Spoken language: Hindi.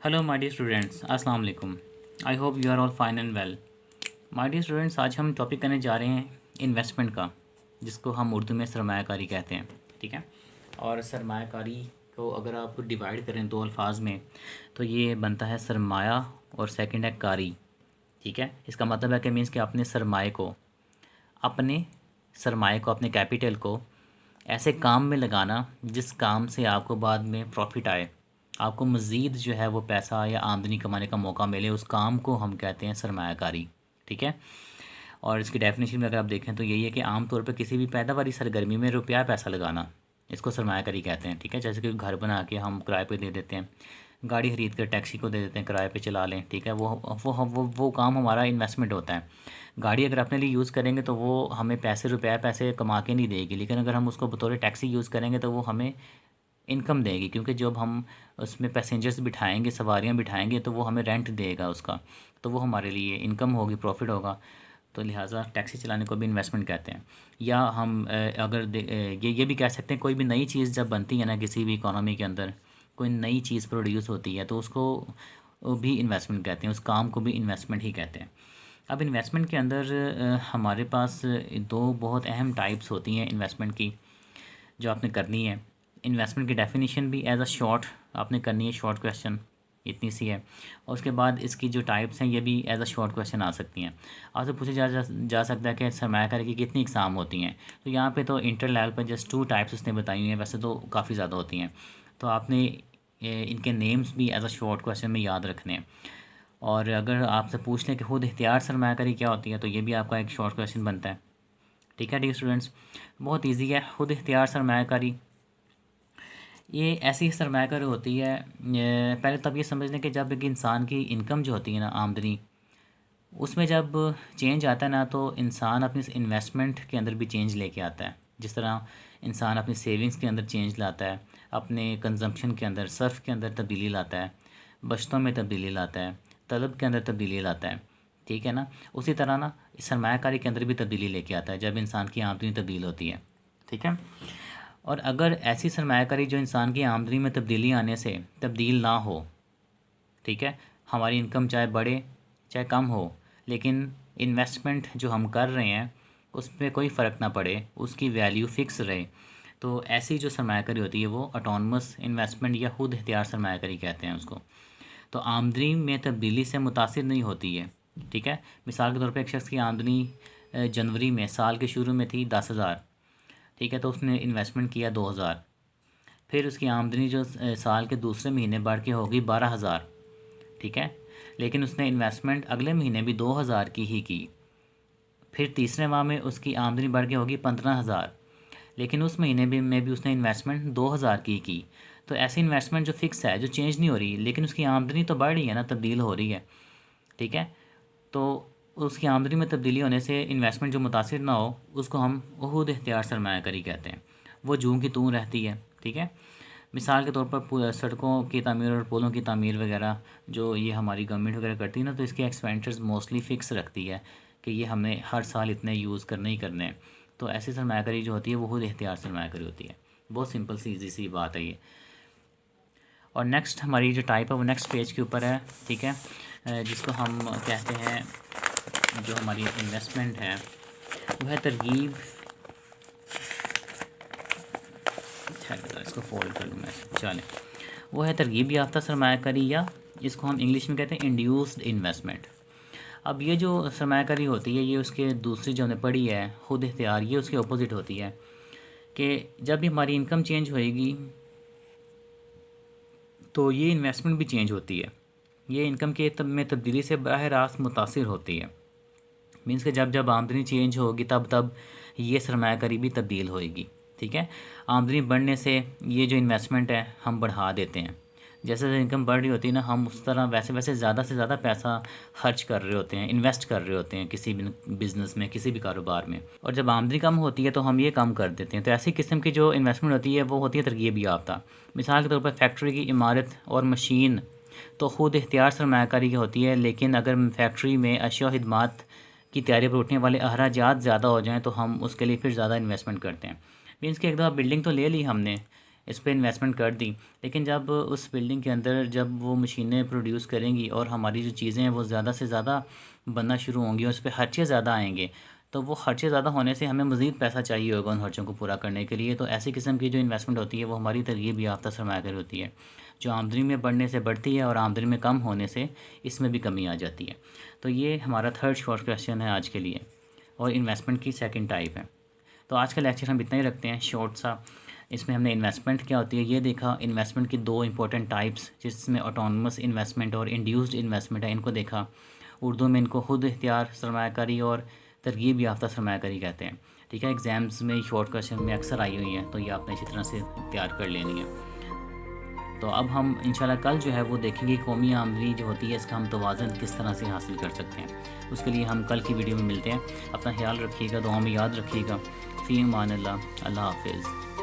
हेलो माय डियर स्टूडेंट्स, अस्सलाम वालेकुम। I hope you are all fine and well. My dear students, आज हम टॉपिक करने जा रहे हैं इन्वेस्टमेंट का, जिसको हम उर्दू में सरमायाकारी कहते हैं। ठीक है। और सरमायाकारी को अगर आप डिवाइड करें दो अल्फाज में तो ये बनता है सरमाया और सेकंड है कारी। ठीक है। इसका मतलब है कि मीन्स कि अपने कैपिटल को ऐसे काम में लगाना जिस काम से आपको बाद में प्रॉफिट आए, आपको मज़ीद जो है वो पैसा या आमदनी कमाने का मौका मिले, उस काम को हम कहते हैं सरमायाकारी। ठीक है। और इसकी डेफिनेशन में अगर आप देखें तो यही है कि आम तौर पर किसी भी पैदावारी सरगर्मी में रुपया पैसा लगाना, इसको सरमायाकारी कहते हैं। ठीक है। जैसे कि घर बना के हम किराए पे दे देते हैं, गाड़ी खरीद कर टैक्सी को दे देते हैं किराए पे चला लें। ठीक है। वो काम हमारा इन्वेस्टमेंट होता है। गाड़ी अगर अपने लिए यूज़ करेंगे तो वो हमें पैसे कमा के नहीं देगी, लेकिन अगर हम उसको बतौर टैक्सी यूज़ करेंगे तो वो हमें इनकम देगी, क्योंकि जब हम उसमें पैसेंजर्स बिठाएंगे, सवारियां बिठाएंगे, तो वो हमें रेंट देगा उसका, तो वो हमारे लिए इनकम होगी, प्रॉफिट होगा। तो लिहाजा टैक्सी चलाने को भी इन्वेस्टमेंट कहते हैं। या हम अगर ये भी कह सकते हैं, कोई भी नई चीज़ जब बनती है ना किसी भी इकोनॉमी के अंदर, कोई नई चीज़ प्रोड्यूस होती है तो उसको भी इन्वेस्टमेंट कहते हैं, उस काम को भी इन्वेस्टमेंट ही कहते हैं। अब इन्वेस्टमेंट के अंदर हमारे पास दो बहुत अहम टाइप्स होती हैं इन्वेस्टमेंट की, जो आपने करनी है। इन्वेस्टमेंट की डेफिनेशन भी एज अ शॉर्ट आपने करनी है, शॉर्ट क्वेश्चन इतनी सी है। और उसके बाद इसकी जो टाइप्स हैं ये भी एज अ शॉर्ट क्वेश्चन आ सकती हैं। आपसे पूछा जा सकता है कि सरमायाकारी की कितनी इकसाम होती हैं। तो यहाँ पे तो इंटर लेवल पर जस्ट 2 टाइप्स उसने बताई हुई हैं, वैसे तो काफ़ी ज़्यादा होती हैं। तो आपने इनके नेम्स भी एज अ शॉर्ट क्वेश्चन में याद रखने हैं। और अगर आपसे पूछ लें कि खुद इख्तियार सरमायाकारी क्या होती है, तो ये भी आपका एक शॉर्ट क्वेश्चन बनता है। ठीक है डियर स्टूडेंट्स, बहुत ईजी है। खुद इख्तियार सरमायाकारी ये ऐसी सरमायाकारी होती है, पहले तब ये समझ लें कि जब एक इंसान की इनकम जो होती है ना, आमदनी, उसमें जब चेंज आता है ना, तो इंसान अपनी इन्वेस्टमेंट के अंदर भी चेंज लेके आता है। जिस तरह इंसान अपनी सेविंग्स के अंदर चेंज लाता है, अपने कंजम्पशन के अंदर, सर्फ के अंदर तब्दीली लाता है, बचतों में तब्दीली लाता है, तलब के अंदर तब्दीली लाता है। ठीक है ना। उसी तरह ना सरमायाकारी के अंदर भी तब्दीली लेके आता है जब इंसान की आमदनी तब्दील होती है। ठीक है। और अगर ऐसी सरमायाकारी जो इंसान की आमदनी में तब्दीली आने से तब्दील ना हो, ठीक है, हमारी इनकम चाहे बढ़े चाहे कम हो, लेकिन इन्वेस्टमेंट जो हम कर रहे हैं उस पर कोई फ़र्क ना पड़े, उसकी वैल्यू फ़िक्स रहे, तो ऐसी जो सरमायाकारी होती है वो ऑटोनमस इन्वेस्टमेंट या खुद इख्तियार सरमायाकारी कहते हैं उसको। तो आमदनी में तब्दीली से मुतासिर नहीं होती है। ठीक है। मिसाल के तौर पर एक शख्स की आमदनी जनवरी में साल के शुरू में थी 10,000। ठीक है। तो उसने इन्वेस्टमेंट किया 2,000। फिर उसकी आमदनी जो साल के दूसरे महीने बढ़ के होगी 12,000। ठीक है। लेकिन उसने इन्वेस्टमेंट अगले महीने भी 2,000 की ही की। फिर तीसरे माह में उसकी आमदनी बढ़ के होगी 15,000, लेकिन उस महीने में भी उसने इन्वेस्टमेंट 2,000 की। तो ऐसी इन्वेस्टमेंट जो फ़िक्स है, जो चेंज नहीं हो रही, लेकिन उसकी आमदनी तो बढ़ रही है ना, तब्दील हो रही है। ठीक है। तो उसकी आमदनी में तब्दीली होने से इन्वेस्टमेंट जो मुतासिर ना हो, उसको हम खुद इख्तियार सरमायाकारी कहते हैं। वो जूं की तूं रहती है। ठीक है। मिसाल के तौर पर सड़कों की तामीर और पुलों की तामीर वगैरह जो ये हमारी गवर्नमेंट वगैरह करती है ना, तो इसके एक्सपेंडिचर्स मोस्टली फ़िक्स रखती है कि ये हमें हर साल इतने यूज़ करने ही करने हैं। तो ऐसी सरमायाकारी जो होती है वो खुद इख्तियार सरमायाकारी होती है। बहुत सिंपल सी ईजी सी बात है ये। और नेक्स्ट हमारी जो टाइप है वो नेक्स्ट पेज के ऊपर है। ठीक है। जिसको हम कहते हैं, जो हमारी इन्वेस्टमेंट है वो है तरगीब, इसको फोल्ड कर लूँ मैं, चलें, वो है तरगीब याफ्ता सरमायाकारी, या इसको हम इंग्लिश में कहते हैं इंड्यूस्ड इन्वेस्टमेंट। अब ये जो सरमायाकारी होती है ये उसके दूसरी जो हमने पढ़ी है खुद इख्तियार, ये उसके अपोजिट होती है कि जब भी हमारी इनकम चेंज होएगी तो ये इन्वेस्टमेंट भी चेंज होती है। ये इनकम के में तब्दीली से बराह रास्त मुतासिर होती है। मीन्स कि जब जब आमदनी चेंज होगी तब तब ये सरमायाकारी भी तब्दील होएगी। ठीक है। आमदनी बढ़ने से ये जो इन्वेस्टमेंट है हम बढ़ा देते हैं। जैसे जैसे इनकम बढ़ रही होती है ना, हम उस तरह वैसे वैसे ज़्यादा से ज़्यादा पैसा खर्च कर रहे होते हैं, इन्वेस्ट कर रहे होते हैं किसी भी बिज़नेस में, किसी भी कारोबार में। और जब आमदनी कम होती है तो हम ये कम कर देते हैं। तो ऐसी किस्म की जो इन्वेस्टमेंट होती है वो होती है तरगीब याफ्ता। मिसाल के तौर पर फैक्ट्री की इमारत और मशीन तो खुद इख्तियार सरमायाकारी की होती है, लेकिन अगर फैक्ट्री में अशिया खिदमात की तैयारी पर उठने वाले अखराजात ज़्यादा हो जाएँ तो हम उसके लिए फिर ज़्यादा इन्वेस्टमेंट करते हैं। मीन्स कि एक दफ़ा बिल्डिंग तो ले ली हमने, इस पे इन्वेस्टमेंट कर दी, लेकिन जब उस बिल्डिंग के अंदर जब वो मशीनें प्रोड्यूस करेंगी और हमारी जो चीज़ें हैं वो ज़्यादा से ज़्यादा बनना शुरू होंगी और उस पे खर्चे ज़्यादा आएंगे, तो वो खर्चे ज़्यादा होने से हमें मज़ीद पैसा चाहिए होगा उन खर्चों को पूरा करने के लिए। तो ऐसी किस्म की जो इन्वेस्टमेंट होती है वो हमारी तरगीब याफ्ता सरमायाकारी होती है, जो आमदनी में बढ़ने से बढ़ती है और आमदनी में कम होने से इसमें भी कमी आ जाती है। तो ये हमारा थर्ड शॉर्ट क्वेश्चन है आज के लिए, और इन्वेस्टमेंट की सेकंड टाइप है। तो आज का लेक्चर हम इतना ही रखते हैं शॉर्ट सा। इसमें हमने इन्वेस्टमेंट क्या होती है ये देखा, इन्वेस्टमेंट की दो इंपॉर्टेंट टाइप्स जिसमें ऑटोनमस इन्वेस्टमेंट और इंड्यूस्ड इन्वेस्टमेंट है, इनको देखा। उर्दू में इनको खुद इख्तियार सरमायाकारी और तरगीब याफ्ता सरमायाकारी कहते हैं। ठीक है, एग्ज़ाम्स में शॉर्ट क्वेश्चन में अक्सर आई हुई है, तो ये आपने इसी तरह से तैयार कर लेनी है। तो अब हम इंशाल्लाह कल जो है वो देखेंगे कौमी आमदनी जो होती है इसका हम तवाज़ुन किस तरह से हासिल कर सकते हैं। उसके लिए हम कल की वीडियो में मिलते हैं। अपना ख्याल रखिएगा, दुआ में याद रखिएगा। फ़ी अमान अल्लाह, अल्लाह हाफ़िज़।